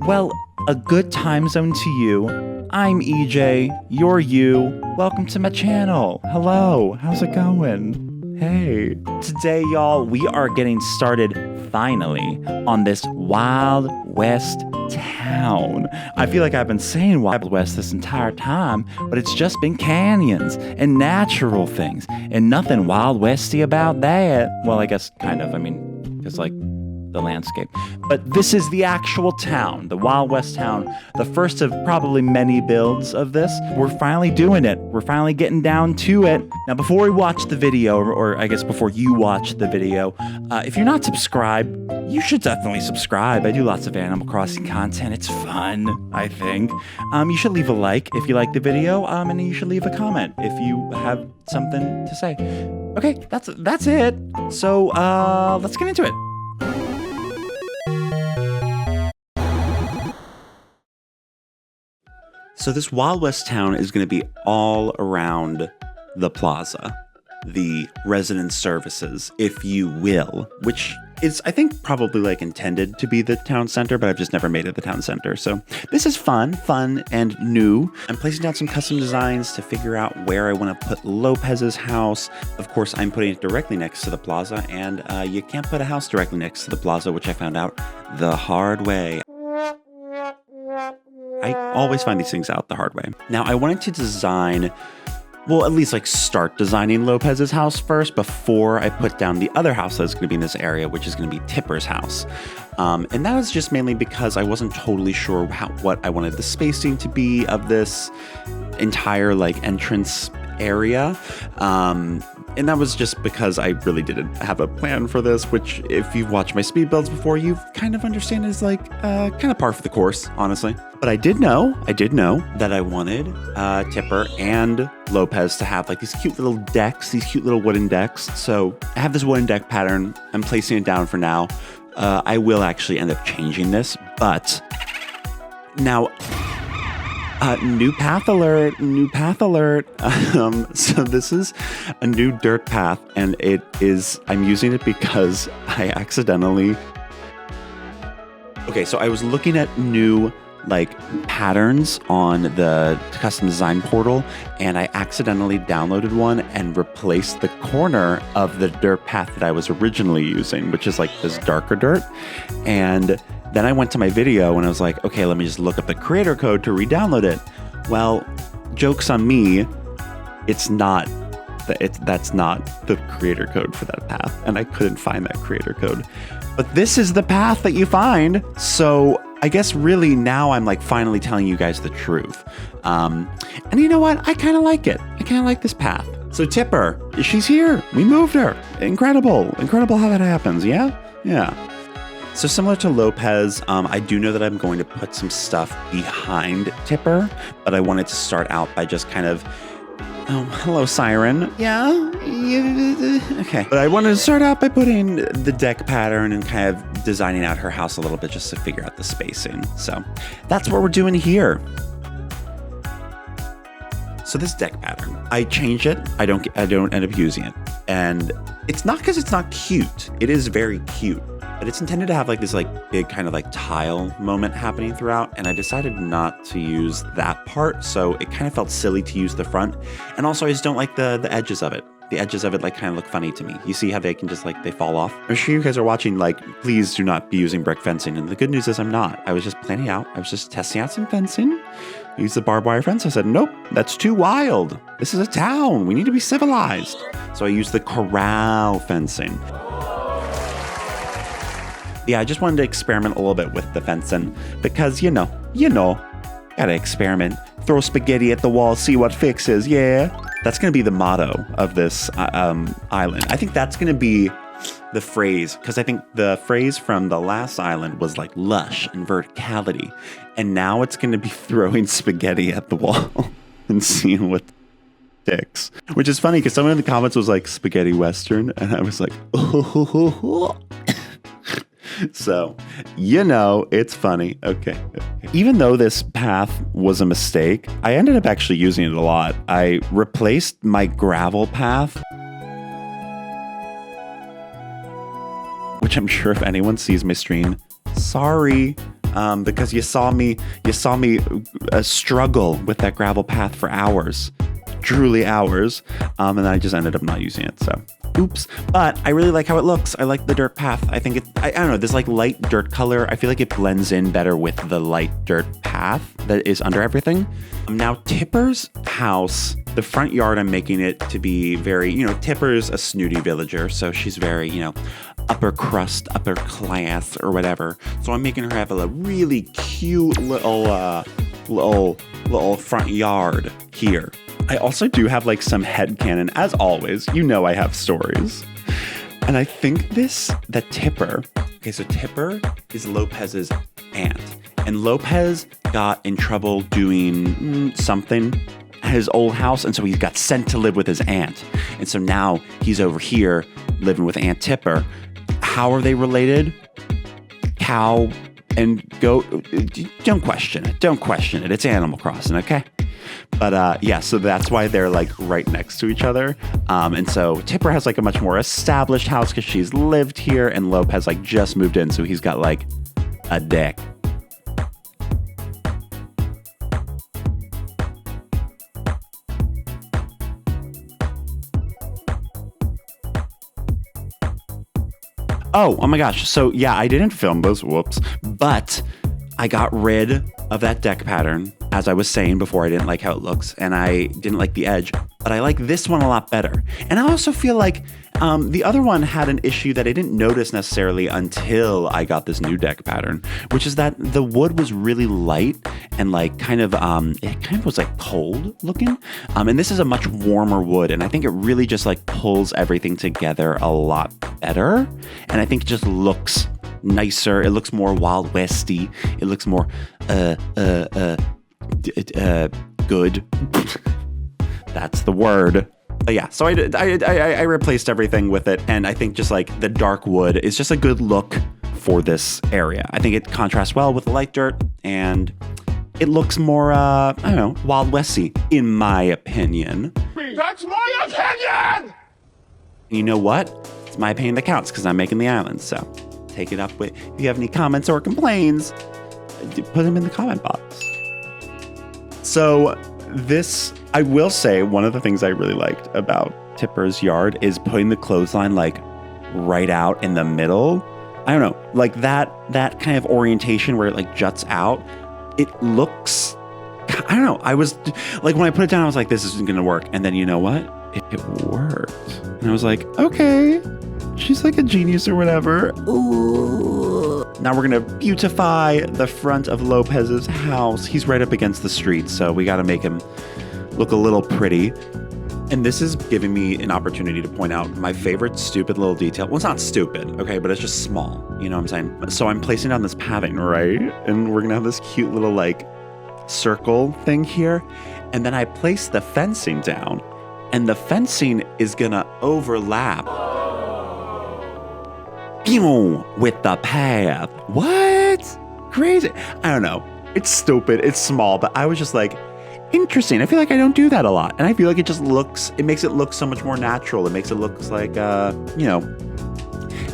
Well, a good time zone to you. I'm EJ, you're you. Welcome to my channel. Hello, how's it going? Hey. Today, y'all, we are getting started finally on this Wild West town. I feel like I've been saying Wild West this entire time, but it's just been canyons and natural things and nothing Wild Westy about that. Well, I guess kind of, it's like the landscape. But this is the actual town, the Wild West town, the first of probably many builds of this. We're finally doing it. We're finally getting down to it. Now, before we watch the video, or I guess before you watch the video, if you're not subscribed, you should definitely subscribe. I do lots of Animal Crossing content. It's fun, I think. You should leave a like if you like the video, and you should leave a comment if you have something to say. Okay, that's it. So let's get into it. So this Wild West town is going to be all around the plaza, the resident services, if you will, which is, I think, probably like intended to be the town center, but I've just never made it the town center. So this is fun and new. I'm placing down some custom designs to figure out where I want to put Lopez's house. Of course, I'm putting it directly next to the plaza, and you can't put a house directly next to the plaza, which I found out the hard way. I always find these things out the hard way. Now, I wanted to design, well, at least like start designing Lopez's house first before I put down the other house that's going to be in this area, which is going to be Tipper's house. And that was just mainly because I wasn't totally sure what I wanted the spacing to be of this entire like entrance area. And that was just because I really didn't have a plan for this, which if you've watched my speed builds before, you kind of understand is like kind of par for the course, honestly. But I did know that I wanted Tipper and Lopez to have like these cute little decks, these cute little wooden decks. So I have this wooden deck pattern. I'm placing it down for now. I will actually end up changing this, but now... new path alert. So this is a new dirt path, and I'm using it because I accidentally... Okay, so I was looking at new like patterns on the custom design portal, and I accidentally downloaded one and replaced the corner of the dirt path that I was originally using, which is like this darker dirt. And then I went to my video and I was like, okay, let me just look up the creator code to re-download it. Well, joke's on me, that's not the creator code for that path, and I couldn't find that creator code. But this is the path that you find, so I guess really now I'm like finally telling you guys the truth. And you know what? I kind of like it. I kind of like this path. So Tipper, she's here. We moved her. Incredible how that happens. Yeah. So similar to Lopez, I do know that I'm going to put some stuff behind Tipper, but I wanted to start out by just kind of, oh, hello, Siren. Yeah? Okay. But I wanted to start out by putting the deck pattern and kind of designing out her house a little bit just to figure out the spacing. So that's what we're doing here. So this deck pattern, I change it. I don't end up using it. And it's not because it's not cute. It is very cute. But it's intended to have like this like big kind of like tile moment happening throughout, and I decided not to use that part, so it kind of felt silly to use the front. And also I just don't like the edges of it. The edges of it like kind of look funny to me. You see how they can just like they fall off? I'm sure you guys are watching, like, please do not be using brick fencing. And the good news is I'm not. I was just planning out. I was just testing out some fencing. Use the barbed wire fence. I said, nope, that's too wild. This is a town. We need to be civilized. So I used the corral fencing. Yeah, I just wanted to experiment a little bit with the fencing because, you know, gotta experiment. Throw spaghetti at the wall, see what fixes, yeah. That's gonna be the motto of this island. I think that's gonna be the phrase, because I think the phrase from the last island was like lush and verticality. And now it's gonna be throwing spaghetti at the wall and seeing what sticks. Which is funny because someone in the comments was like, spaghetti western, and I was like, oh. So, it's funny. Okay. Even though this path was a mistake, I ended up actually using it a lot. I replaced my gravel path, which I'm sure if anyone sees my stream, sorry. because you saw me struggle with that gravel path for hours, truly hours, and then I just ended up not using it. So, oops. But I really like how it looks. I like the dirt path. I think I don't know, this like light dirt color. I feel like it blends in better with the light dirt path that is under everything. Now, Tipper's house, the front yard, I'm making it to be very, Tipper's a snooty villager, so she's very, upper crust, upper class, or whatever. So I'm making her have a really cute little front yard here. I also do have like some headcanon, as always. I have stories. And I think that Tipper, so Tipper is Lopez's aunt. And Lopez got in trouble doing something at his old house. And so he got sent to live with his aunt. And so now he's over here living with Aunt Tipper. How are they related? Cow and goat. Don't question it. It's Animal Crossing, okay? But so that's why they're like right next to each other. And so Tipper has like a much more established house because she's lived here, and Lopez like just moved in, so he's got like a deck. Oh my gosh. So yeah, I didn't film those, whoops, but I got rid of that deck pattern. As I was saying before, I didn't like how it looks, and I didn't like the edge, but I like this one a lot better. And I also feel like the other one had an issue that I didn't notice necessarily until I got this new deck pattern, which is that the wood was really light and like it kind of was like cold looking. And this is a much warmer wood, and I think it really just like pulls everything together a lot better. And I think it just looks nicer. It looks more Wild Westy. It looks more good. That's the word. But yeah, so I replaced everything with it, and I think just like the dark wood is just a good look for this area. I think it contrasts well with the light dirt, and it looks more, Wild Westy, in my opinion. That's my opinion! And you know what? It's my opinion that counts because I'm making the island, so take it up with. If you have any comments or complaints, put them in the comment box. So I will say, one of the things I really liked about Tipper's yard is putting the clothesline like right out in the middle. I don't know, like that kind of orientation where it like juts out. It looks, I don't know. I was like, when I put it down, I was like, this isn't going to work. And then you know what? It worked. And I was like, okay, she's like a genius or whatever. Ooh. Now we're going to beautify the front of Lopez's house. He's right up against the street, so we got to make him look a little pretty. And this is giving me an opportunity to point out my favorite stupid little detail. Well, it's not stupid, okay, but it's just small. You know what I'm saying? So I'm placing down this padding, right? And we're going to have this cute little like circle thing here. And then I place the fencing down, and the fencing is going to overlap with the path. What? Crazy. I don't know. It's stupid. It's small, but I was just like, interesting. I feel like I don't do that a lot. And I feel like it makes it look so much more natural. It makes it look like,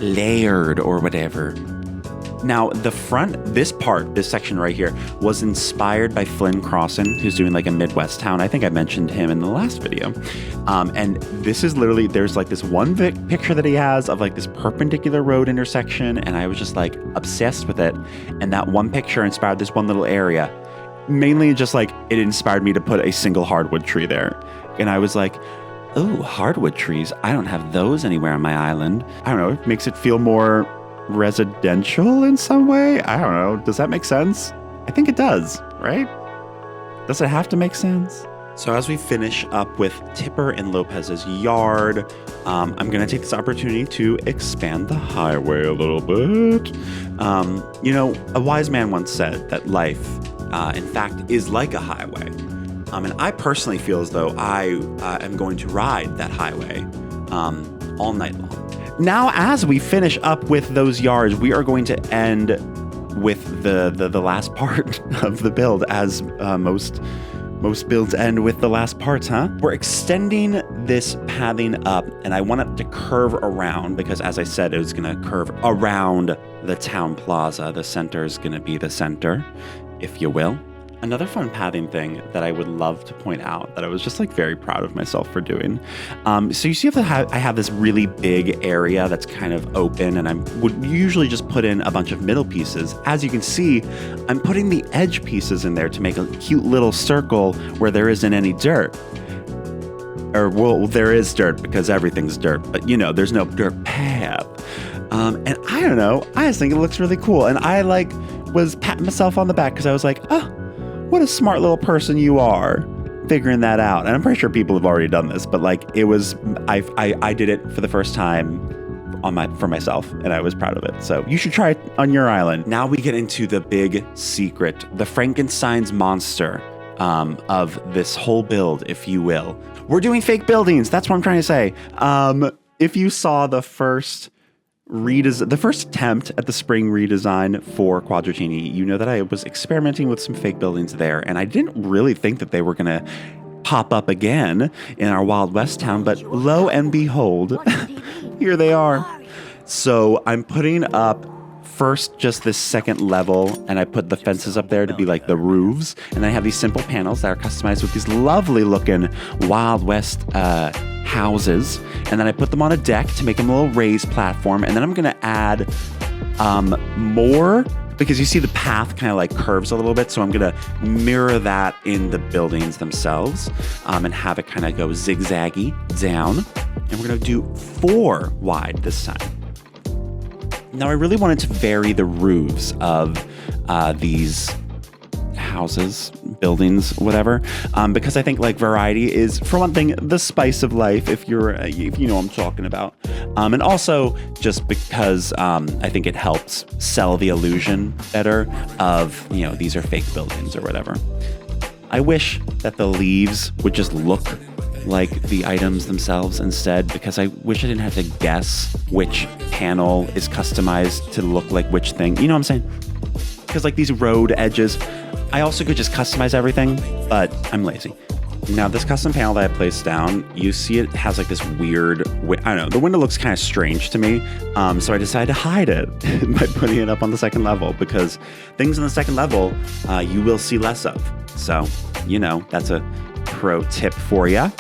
layered or whatever. Now, the front, this section right here was inspired by Flynn Crossan, who's doing like a Midwest town. I think I mentioned him in the last video. And this is literally, there's like this one picture that he has of like this perpendicular road intersection. And I was just like obsessed with it. And that one picture inspired this one little area. Mainly just like it inspired me to put a single hardwood tree there. And I was like, oh, hardwood trees. I don't have those anywhere on my island. I don't know. It makes it feel more residential in some way. I don't know. Does that make sense? I think it does, right? Does it have to make sense? So as we finish up with Tipper and Lopez's yard, I'm going to take this opportunity to expand the highway a little bit. A wise man once said that life, in fact, is like a highway. And I personally feel as though I am going to ride that highway all night long. Now, as we finish up with those yards, we are going to end with the last part of the build, as most builds end with the last parts, huh? We're extending this pathing up, and I want it to curve around because, as I said, it was going to curve around the town plaza. The center is going to be the center, if you will. Another fun pathing thing that I would love to point out that I was just like very proud of myself for doing. So you see I have this really big area that's kind of open, and I would usually just put in a bunch of middle pieces. As you can see, I'm putting the edge pieces in there to make a cute little circle where there isn't any dirt. Or, well, there is dirt because everything's dirt, but there's no dirt path. And I don't know, I just think it looks really cool. And I was patting myself on the back because I was like, oh, what a smart little person you are, figuring that out. And I'm pretty sure people have already done this, but it was, I did it for the first time for myself, and I was proud of it. So you should try it on your island. Now we get into the big secret, the Frankenstein's monster of this whole build, if you will. We're doing fake buildings. That's what I'm trying to say. If you saw the first attempt at the spring redesign for Quadratini, you know that I was experimenting with some fake buildings there, and I didn't really think that they were going to pop up again in our Wild West town, but lo and behold, here they are. So I'm putting up first just this second level, and I put the fences up there to be like the roofs, and I have these simple panels that are customized with these lovely looking Wild West houses, and then I put them on a deck to make them a little raised platform, and then I'm gonna add more, because you see the path kind of curves a little bit, so I'm gonna mirror that in the buildings themselves, and have it kind of go zigzaggy down, and we're gonna do 4 wide this time. Now I really wanted to vary the roofs of these houses, buildings, whatever, because I think variety is, for one thing, the spice of life, if you know what I'm talking about, and also just because I think it helps sell the illusion better of these are fake buildings or whatever. I wish that the leaves would just look like the items themselves instead, because I wish I didn't have to guess which panel is customized to look like which thing. You know what I'm saying? Because these road edges, I also could just customize everything, but I'm lazy. Now this custom panel that I placed down, you see it has this weird, I don't know, the window looks kind of strange to me. So I decided to hide it by putting it up on the second level, because things on the second level, you will see less of. So, that's a pro tip for you.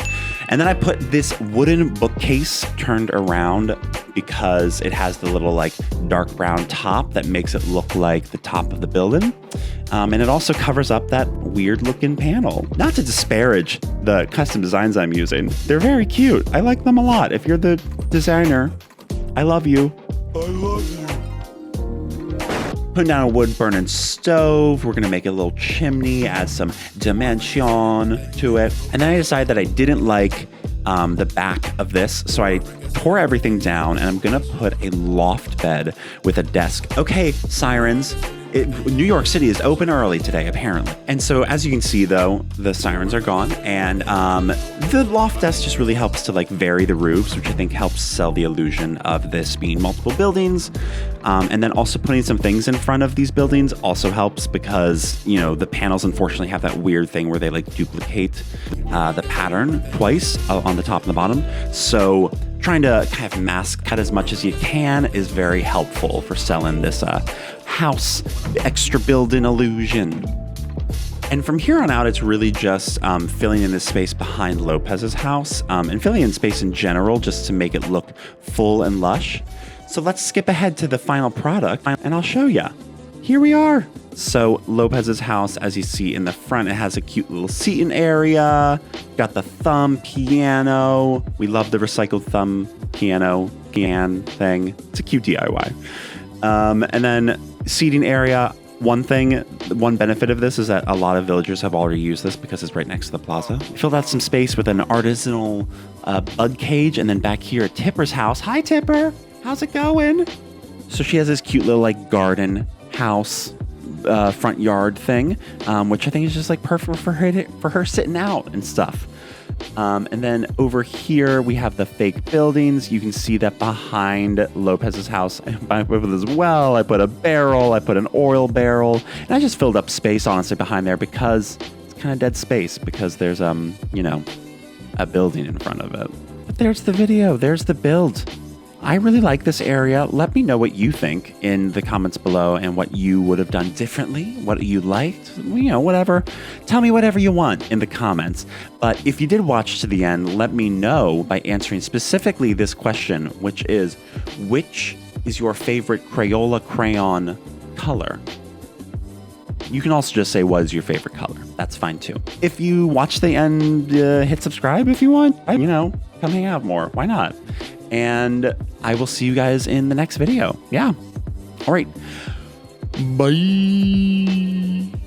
And then I put this wooden bookcase turned around because it has the little dark brown top that makes it look like the top of the building. And it also covers up that weird looking panel. Not to disparage the custom designs I'm using. They're very cute. I like them a lot. If you're the designer, I love you. I love you. Putting down a wood burning stove. We're gonna make a little chimney, add some dimension to it. And then I decided that I didn't like the back of this, so I tore everything down, and I'm gonna put a loft bed with a desk. Okay, sirens. New York City is open early today, apparently. And so as you can see, though, the sirens are gone, and the loft desk just really helps to vary the roofs, which I think helps sell the illusion of this being multiple buildings. And then also putting some things in front of these buildings also helps, because the panels unfortunately have that weird thing where they duplicate the pattern twice on the top and the bottom. So trying to kind of mask that as much as you can is very helpful for selling this house extra building illusion. And from here on out, it's really just filling in the space behind Lopez's house, and filling in space in general just to make it look full and lush. So let's skip ahead to the final product, and I'll show you. Here we are. So Lopez's house, as you see in the front, it has a cute little seating area. Got the thumb piano. We love the recycled thumb piano thing. It's a cute DIY. And then seating area. One benefit of this is that a lot of villagers have already used this because it's right next to the plaza. Filled out some space with an artisanal bug cage, and then back here at Tipper's house. Hi, Tipper. How's it going? So she has this cute little garden house front yard thing, which I think is just perfect for her sitting out and stuff. And then over here we have the fake buildings. You can see that behind Lopez's house, I put as well. I put a barrel, I put an oil barrel, and I just filled up space honestly behind there because it's kind of dead space, because there's a building in front of it. But there's the video, there's the build. I really like this area. Let me know what you think in the comments below and what you would have done differently, what you liked, whatever. Tell me whatever you want in the comments. But if you did watch to the end, let me know by answering specifically this question, which is your favorite Crayola crayon color? You can also just say, what is your favorite color? That's fine too. If you watch the end, hit subscribe if you want. Come hang out more. Why not? And I will see you guys in the next video. Yeah. All right. Bye.